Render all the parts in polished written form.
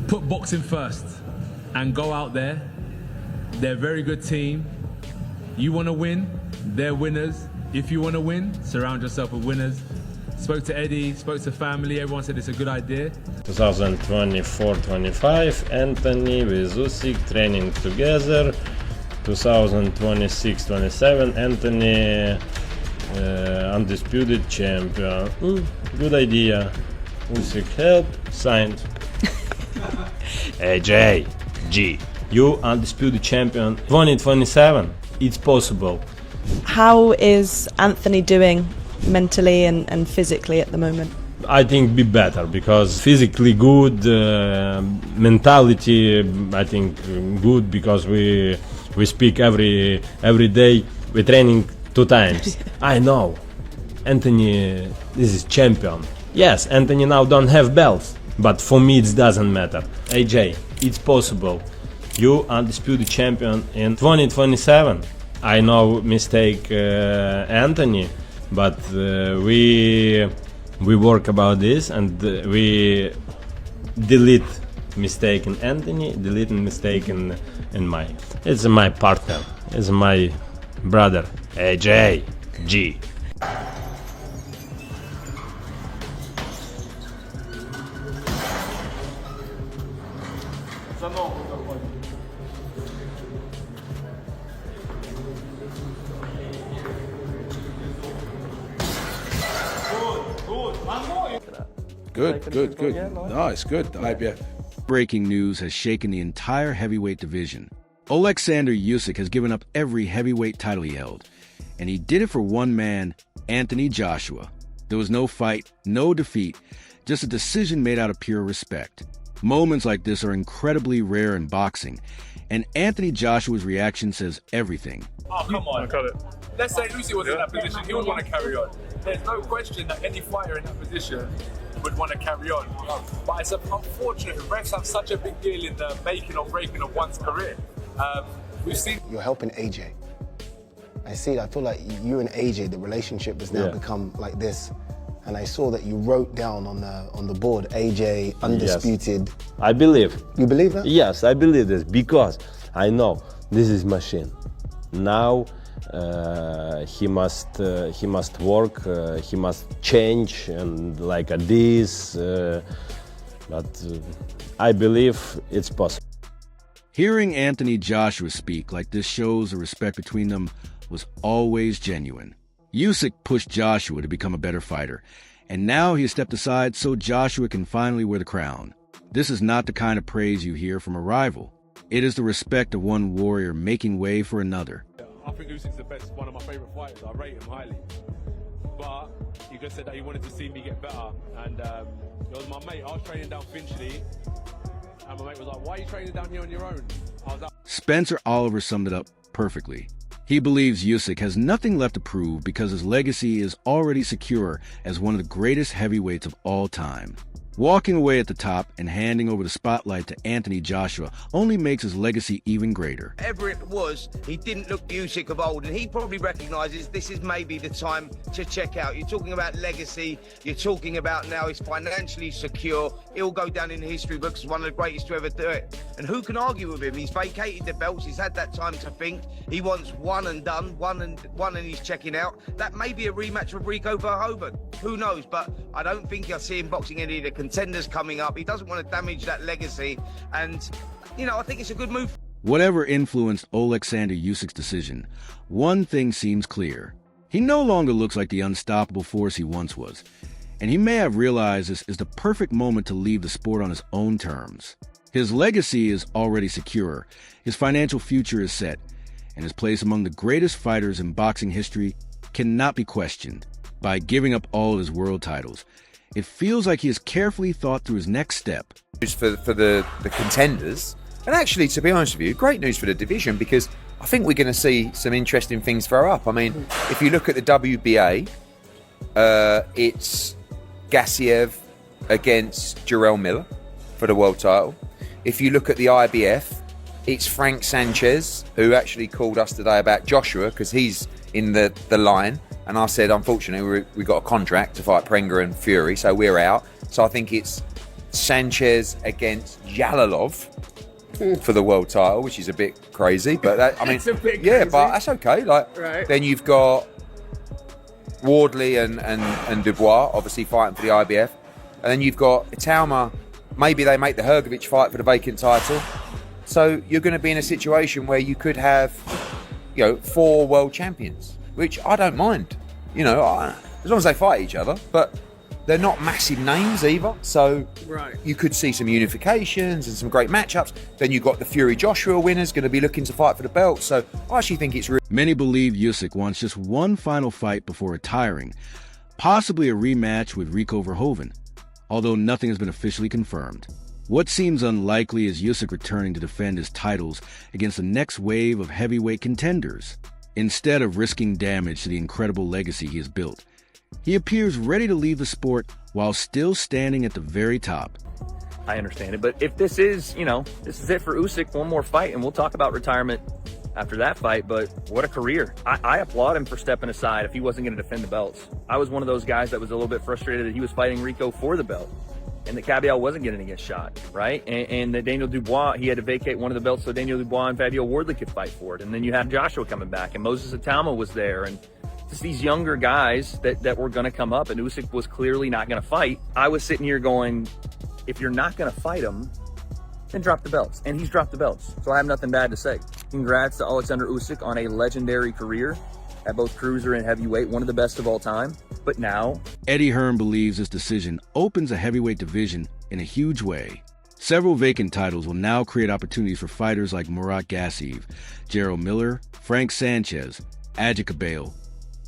put boxing first and go out there. They're a very good team. You want to win, they're winners. If you want to win, surround yourself with winners. Spoke to Eddie, spoke to family, everyone said it's a good idea. 2024-25, Anthony with Usyk training together. 2026-27, Anthony undisputed champion. Good idea. Usyk help, signed. AJ, G, you undisputed champion 2027. It's possible. How is Anthony doing mentally and physically at the moment? I think be better because physically good, mentality I think good because we speak every day. We're training 2 times. I know, Anthony, this is champion. Yes, Anthony now don't have belts, but for me it doesn't matter. AJ, it's possible. You undisputed champion in 2027. I know mistake Anthony, but we work about this and we delete mistake in Anthony, delete mistake in my. It's my partner, it's my brother, AJ G. Good. No, it's good. The IBF. Breaking news has shaken the entire heavyweight division. Oleksandr Usyk has given up every heavyweight title he held, and he did it for one man, Anthony Joshua. There was no fight, no defeat, just a decision made out of pure respect. Moments like this are incredibly rare in boxing, and Anthony Joshua's reaction says everything. Oh, come on. Let's say Usyk was in that position, he would want to carry on. There's no question that any fighter in that position would want to carry on. But it's unfortunate refs have such a big deal in the making or breaking of one's career. We've seen... You're helping AJ. I see that. I feel like you and AJ, the relationship has now become like this. And I saw that you wrote down on the board, AJ, undisputed. Yes. I believe. You believe that? Yes, I believe this because I know this is machine. Now he must work, he must change and like this, but I believe it's possible. Hearing Anthony Joshua speak like this shows the respect between them was always genuine. Usyk pushed Joshua to become a better fighter, and now he has stepped aside so Joshua can finally wear the crown. This is not the kind of praise you hear from a rival. It is the respect of one warrior making way for another. I think Usyk's the best, one of my favourite fighters. I rate him highly. But he just said that he wanted to see me get better. And it was my mate. I was training down Finchley. And my mate was like, why are you training down here on your own? I was like... Spencer Oliver summed it up perfectly. He believes Usyk has nothing left to prove because his legacy is already secure as one of the greatest heavyweights of all time. Walking away at the top and handing over the spotlight to Anthony Joshua only makes his legacy even greater. Whatever it was, he didn't look Usyk of old, and he probably recognises this is maybe the time to check out. You're talking about legacy, you're talking about now he's financially secure, he'll go down in the history books as one of the greatest to ever do it. And who can argue with him? He's vacated the belts, he's had that time to think, he wants one and done, one and he's checking out. That may be a rematch with Rico Verhoeven, who knows, but I don't think I see him boxing any of the contenders coming up. He doesn't want to damage that legacy, and you know, I think it's a good move. Whatever influenced Oleksandr Usyk's decision, one thing seems clear. He no longer looks like the unstoppable force he once was, and he may have realized this is the perfect moment to leave the sport on his own terms. His legacy is already secure, his financial future is set, and his place among the greatest fighters in boxing history cannot be questioned. By giving up all of his world titles, it feels like he has carefully thought through his next step. For the contenders, and actually, to be honest with you, great news for the division because I think we're going to see some interesting things throw up. I mean, if you look at the WBA, it's Gassiev against Jarrell Miller for the world title. If you look at the IBF, it's Frank Sanchez, who actually called us today about Joshua because he's in the line. And I said, unfortunately, we got a contract to fight Prenger and Fury, so we're out. So I think it's Sanchez against Yalalov for the world title, which is a bit crazy, but that, I mean, yeah, but that's okay. Like, then you've got Wardley and Dubois obviously fighting for the IBF, and then you've got Itauma. Maybe they make the Hrgovic fight for the vacant title. So you're going to be in a situation where you could have, 4 world champions, which I don't mind. As long as they fight each other, but they're not massive names either. So you could see some unifications and some great matchups. Then you've got the Fury-Joshua winners going to be looking to fight for the belt. So I actually think it's really... Many believe Usyk wants just one final fight before retiring, possibly a rematch with Rico Verhoeven, although nothing has been officially confirmed. What seems unlikely is Usyk returning to defend his titles against the next wave of heavyweight contenders, instead of risking damage to the incredible legacy he has built. He appears ready to leave the sport while still standing at the very top. I understand it, but if this is, this is it for Usyk, one more fight, and we'll talk about retirement after that fight, but what a career. I applaud him for stepping aside if he wasn't going to defend the belts. I was one of those guys that was a little bit frustrated that he was fighting Rico for the belt, and that Kabayel wasn't getting to get shot, right? And that Daniel Dubois, he had to vacate one of the belts so Daniel Dubois and Fabio Wardley could fight for it. And then you had Joshua coming back, and Moses Itauma was there, and just these younger guys that were going to come up, and Usyk was clearly not going to fight. I was sitting here going, if you're not going to fight him, then drop the belts. And he's dropped the belts, so I have nothing bad to say. Congrats to Oleksandr Usyk on a legendary career at both cruiser and heavyweight, one of the best of all time. But now... Eddie Hearn believes this decision opens a heavyweight division in a huge way. Several vacant titles will now create opportunities for fighters like Murat Gassiev, Gerald Miller, Frank Sanchez, Agit Kabayel,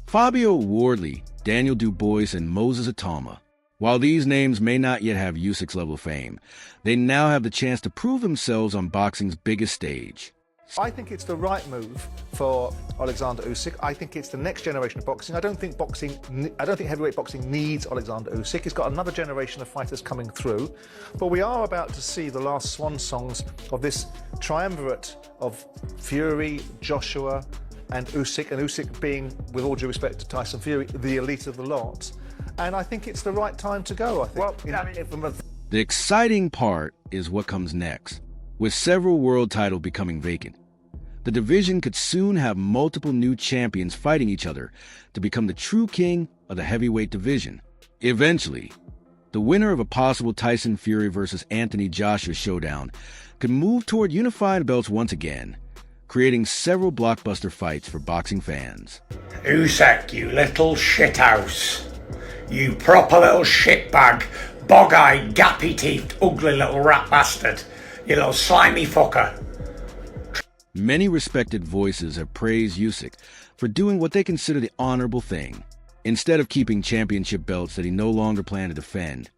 Fabio Wardley, Daniel Dubois, and Moses Itauma. While these names may not yet have Usyk's level of fame, they now have the chance to prove themselves on boxing's biggest stage. I think it's the right move for Oleksandr Usyk. I think it's the next generation of boxing. I don't think heavyweight boxing needs Oleksandr Usyk. It's got another generation of fighters coming through. But we are about to see the last swan songs of this triumvirate of Fury, Joshua, and Usyk being, with all due respect to Tyson Fury, the elite of the lot. And I think it's the right time to go, I think. The exciting part is what comes next. With several world titles becoming vacant, the division could soon have multiple new champions fighting each other to become the true king of the heavyweight division. Eventually, the winner of a possible Tyson Fury versus Anthony Joshua showdown could move toward unifying the belts once again, creating several blockbuster fights for boxing fans. Usyk, you little shithouse. You proper little shitbag, bog-eyed, gappy-teethed, ugly little rat bastard. You little slimy fucker. Many respected voices have praised Usyk for doing what they consider the honorable thing. Instead of keeping championship belts that he no longer planned to defend,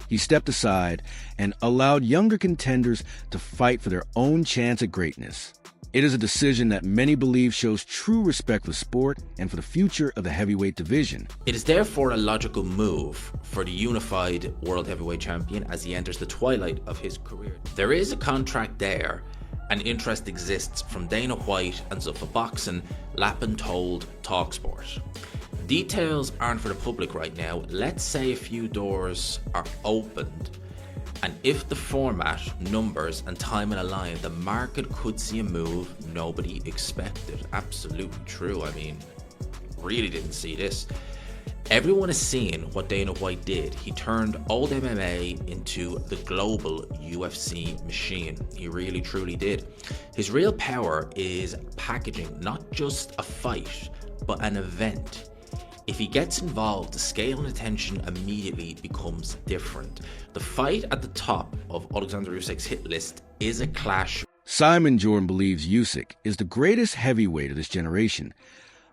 he stepped aside and allowed younger contenders to fight for their own chance at greatness. It is a decision that many believe shows true respect for sport and for the future of the heavyweight division. It is therefore a logical move for the unified world heavyweight champion as he enters the twilight of his career. There is a contract there, and interest exists from Dana White and Zuffa Boxing, Lappin told TalkSport. Details aren't for the public right now. Let's say a few doors are opened, and if the format, numbers and timing align, the market could see a move nobody expected. Absolutely true. I mean, really didn't see this. Everyone is seeing what Dana White did. He turned old MMA into the global UFC machine. He really truly did. His real power is packaging not just a fight, but an event. If he gets involved, the scale and attention immediately becomes different. The fight at the top of Oleksandr Usyk's hit list is a clash. Simon Jordan believes Usyk is the greatest heavyweight of this generation,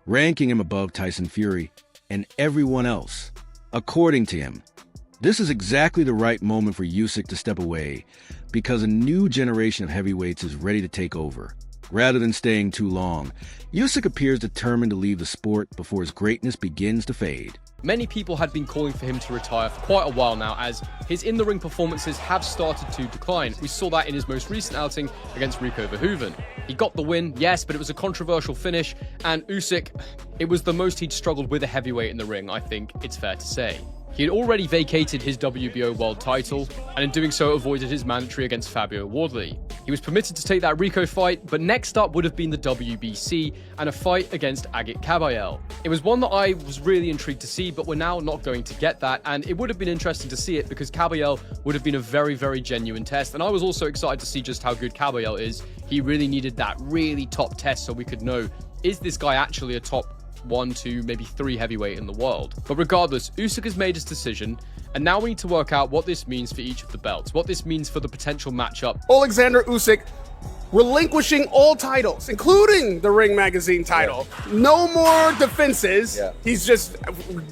ranking him above Tyson Fury and everyone else. According to him, this is exactly the right moment for Usyk to step away because a new generation of heavyweights is ready to take over. Rather than staying too long, Usyk appears determined to leave the sport before his greatness begins to fade. Many people had been calling for him to retire for quite a while now, as his in-the-ring performances have started to decline. We saw that in his most recent outing against Rico Verhoeven. He got the win, yes, but it was a controversial finish, and Usyk, it was the most he'd struggled with a heavyweight in the ring, I think it's fair to say. He had already vacated his WBO world title, and in doing so avoided his mandatory against Fabio Wardley. He was permitted to take that Rico fight, but next up would have been the WBC and a fight against Agit Kabayel. It was one that I was really intrigued to see, but we're now not going to get that, and it would have been interesting to see it because Kabayel would have been a very, very genuine test, and I was also excited to see just how good Kabayel is. He really needed that really top test so we could know, is this guy actually a top 1, 2, maybe 3 heavyweight in the world? But regardless, Usyk has made his decision, and now we need to work out what this means for each of the belts, what this means for the potential matchup. Oleksandr Usyk relinquishing all titles, including the Ring Magazine title. Yeah. No more defenses. Yeah. He's just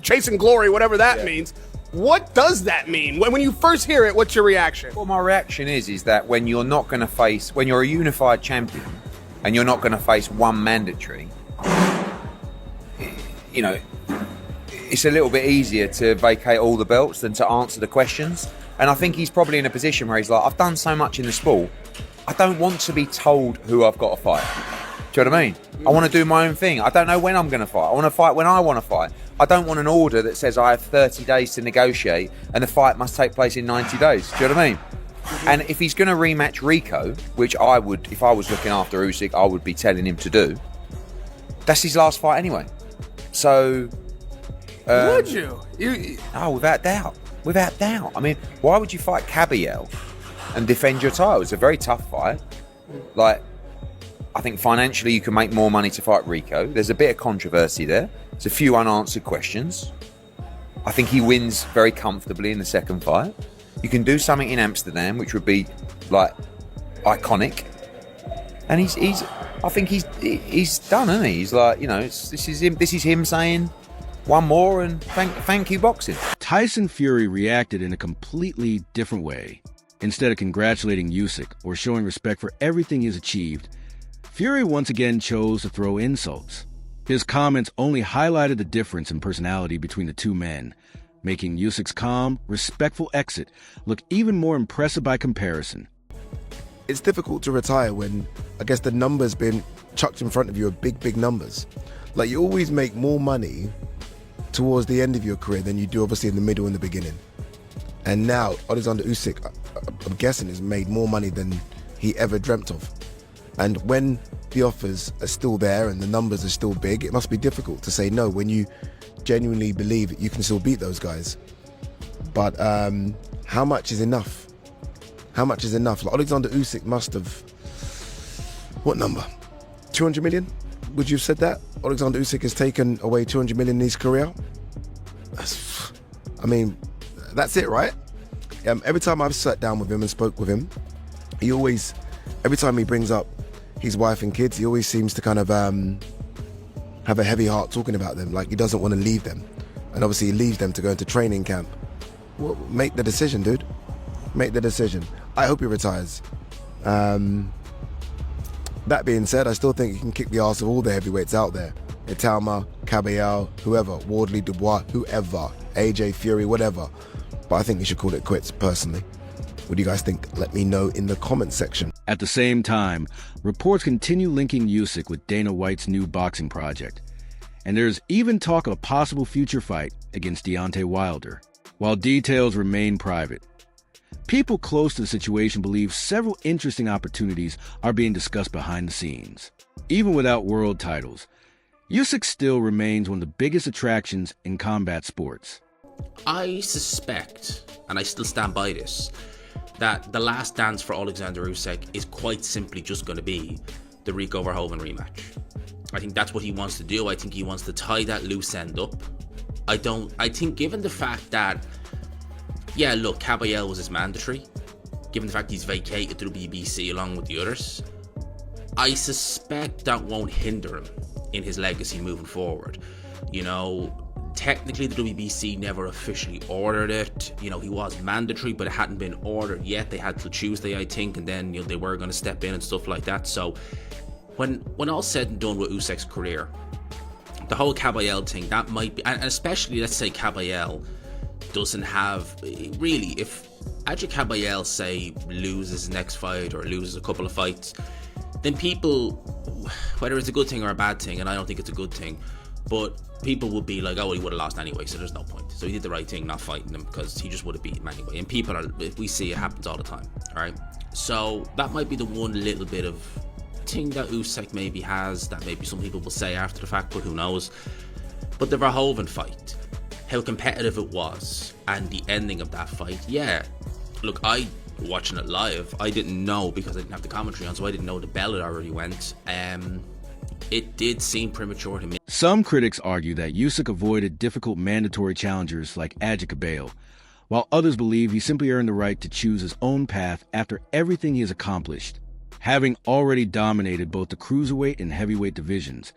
chasing glory, whatever that means. What does that mean? When you first hear it, what's your reaction? Well, my reaction is that when you're not going to face, when you're a unified champion and you're not going to face one mandatory, you know, it's a little bit easier to vacate all the belts than to answer the questions. And I think he's probably in a position where he's like, I've done so much in the sport, I don't want to be told who I've got to fight. Do you know what I mean? I want to do my own thing. I don't know when I'm going to fight. I want to fight when I want to fight. I don't want an order that says I have 30 days to negotiate and the fight must take place in 90 days. Do you know what I mean? And if he's going to rematch Rico, which I would, if I was looking after Usyk, I would be telling him to do, that's his last fight anyway. So... would you? Oh, without doubt. Without doubt. I mean, why would you fight Kabayel and defend your title? It's a very tough fight. Like, I think financially you can make more money to fight Rico. There's a bit of controversy there. There's a few unanswered questions. I think he wins very comfortably in the second fight. You can do something in Amsterdam, which would be, like, iconic. And I think he's done, isn't he? He's like, you know, this is him saying, one more and thank you, boxing. Tyson Fury reacted in a completely different way. Instead of congratulating Usyk or showing respect for everything he's achieved, Fury once again chose to throw insults. His comments only highlighted the difference in personality between the two men, making Usyk's calm, respectful exit look even more impressive by comparison. It's difficult to retire when, I guess, the numbers been chucked in front of you are big numbers. Like, you always make more money towards the end of your career than you do obviously in the middle and the beginning. And now Oleksandr Usyk, I'm guessing, has made more money than he ever dreamt of. And when the offers are still there and the numbers are still big, it must be difficult to say no when you genuinely believe that you can still beat those guys. But how much is enough? How much is enough? Like, Oleksandr Usyk must have, what number? 200 million? Would you have said that? Oleksandr Usyk has taken away 200 million in his career? I mean, that's it, right? Every time I've sat down with him and spoke with him, he always, every time he brings up his wife and kids, he always seems to kind of have a heavy heart talking about them, like he doesn't want to leave them. And obviously he leaves them to go into training camp. Well, make the decision, dude. Make the decision. I hope he retires. That being said, I still think he can kick the arse of all the heavyweights out there. Italma, Kabayel, whoever, Wardley, Dubois, whoever, AJ, Fury, whatever. But I think he should call it quits, personally. What do you guys think? Let me know in the comments section. At the same time, reports continue linking Usyk with Dana White's new boxing project. And there's even talk of a possible future fight against Deontay Wilder, while details remain private. People close to the situation believe several interesting opportunities are being discussed behind the scenes. Even without world titles, Usyk still remains one of the biggest attractions in combat sports. I suspect, and I still stand by this, that the last dance for Oleksandr Usyk is quite simply just going to be the Rico Verhoeven rematch. I think that's what he wants to do. I think he wants to tie that loose end up. I think given the fact that, yeah, look, Kabayel was his mandatory, given the fact he's vacated the WBC along with the others, I suspect that won't hinder him in his legacy moving forward. You know, technically the WBC never officially ordered it. You know, he was mandatory, but it hadn't been ordered yet. They had till Tuesday, I think, and then, you know, they were going to step in and stuff like that. So when all's said and done with Usyk's career, the whole Kabayel thing, that might be, and especially, let's say Kabayel doesn't have, really, if Agit Kabayel, say, loses his next fight or loses a couple of fights, then people, whether it's a good thing or a bad thing, and I don't think it's a good thing, But people would be like, oh, well, he would have lost anyway, so there's no point. So he did the right thing not fighting him, because he just would have beat him anyway. And people are, we see it happens all the time, all right? So that might be the one little bit of thing that Usyk maybe has, that maybe some people will say after the fact, but who knows. But the Verhoeven fight, how competitive it was, and the ending of that fight, yeah. Look, watching it live, I didn't know, because I didn't have the commentary on, so I didn't know the bell had already went. It did seem premature to me. Some critics argue that Usyk avoided difficult mandatory challengers like Agit Kabayel, while others believe he simply earned the right to choose his own path after everything he has accomplished, having already dominated both the cruiserweight and heavyweight divisions.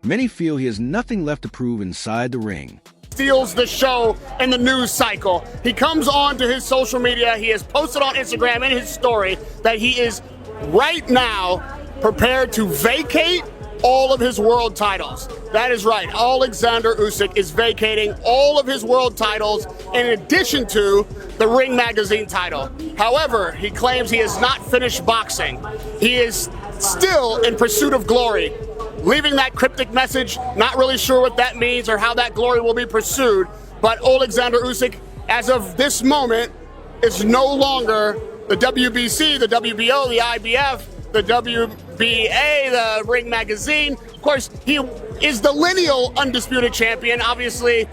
Many feel he has nothing left to prove inside the ring. Steals the show in the news cycle. He comes on to his social media. He has posted on Instagram in his story that he is right now prepared to vacate all of his world titles. That is right. Oleksandr Usyk is vacating all of his world titles in addition to the Ring Magazine title. However, he claims he has not finished boxing. He is still in pursuit of glory, leaving that cryptic message. Not really sure what that means or how that glory will be pursued, but Oleksandr Usyk, as of this moment, is no longer the WBC, the WBO, the IBF, the WBA, the Ring Magazine. Of course, he is the lineal undisputed champion. Obviously,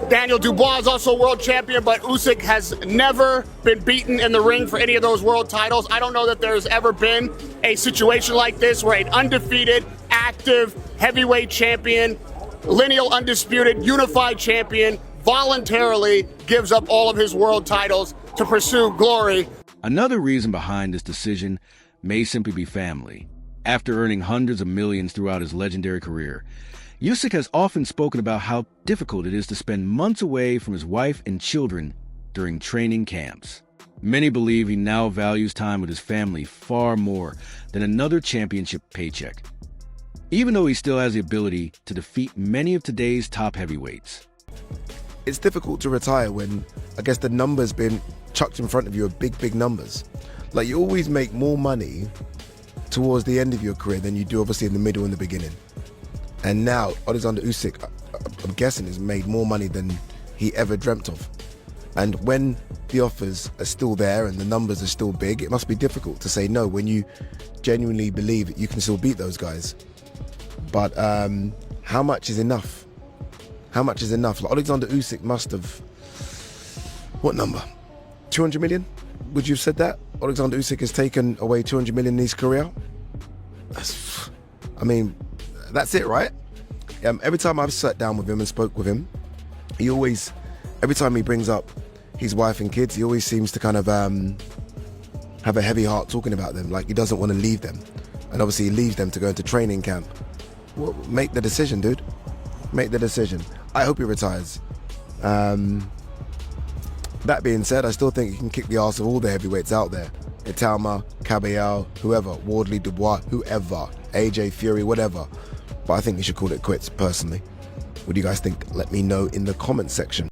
Daniel Dubois is also world champion, but Usyk has never been beaten in the ring for any of those world titles. I don't know that there's ever been a situation like this where an undefeated, active heavyweight champion, lineal undisputed, unified champion, voluntarily gives up all of his world titles to pursue glory. Another reason behind this decision may simply be family. After earning hundreds of millions throughout his legendary career, Usyk has often spoken about how difficult it is to spend months away from his wife and children during training camps. Many believe he now values time with his family far more than another championship paycheck, even though he still has the ability to defeat many of today's top heavyweights. It's difficult to retire when, I guess, the numbers been chucked in front of you are big numbers. Like, you always make more money towards the end of your career than you do obviously in the middle and the beginning. And now Oleksandr Usyk, I'm guessing, has made more money than he ever dreamt of. And when the offers are still there and the numbers are still big, it must be difficult to say no when you genuinely believe that you can still beat those guys. But how much is enough? How much is enough? Like, Oleksandr Usyk must have, what number? 200 million? Would you have said that? Oleksandr Usyk has taken away 200 million in his career? I mean, that's it, right? Every time I've sat down with him and spoke with him, he always, every time he brings up his wife and kids, he always seems to kind of have a heavy heart talking about them, like he doesn't want to leave them. And obviously he leaves them to go into training camp. Well, make the decision, dude. Make the decision. I hope he retires. That being said, I still think he can kick the arse of all the heavyweights out there. Italma, Kabayel, whoever, Wardley, Dubois, whoever, AJ, Fury, whatever. But I think he should call it quits, personally. What do you guys think? Let me know in the comments section.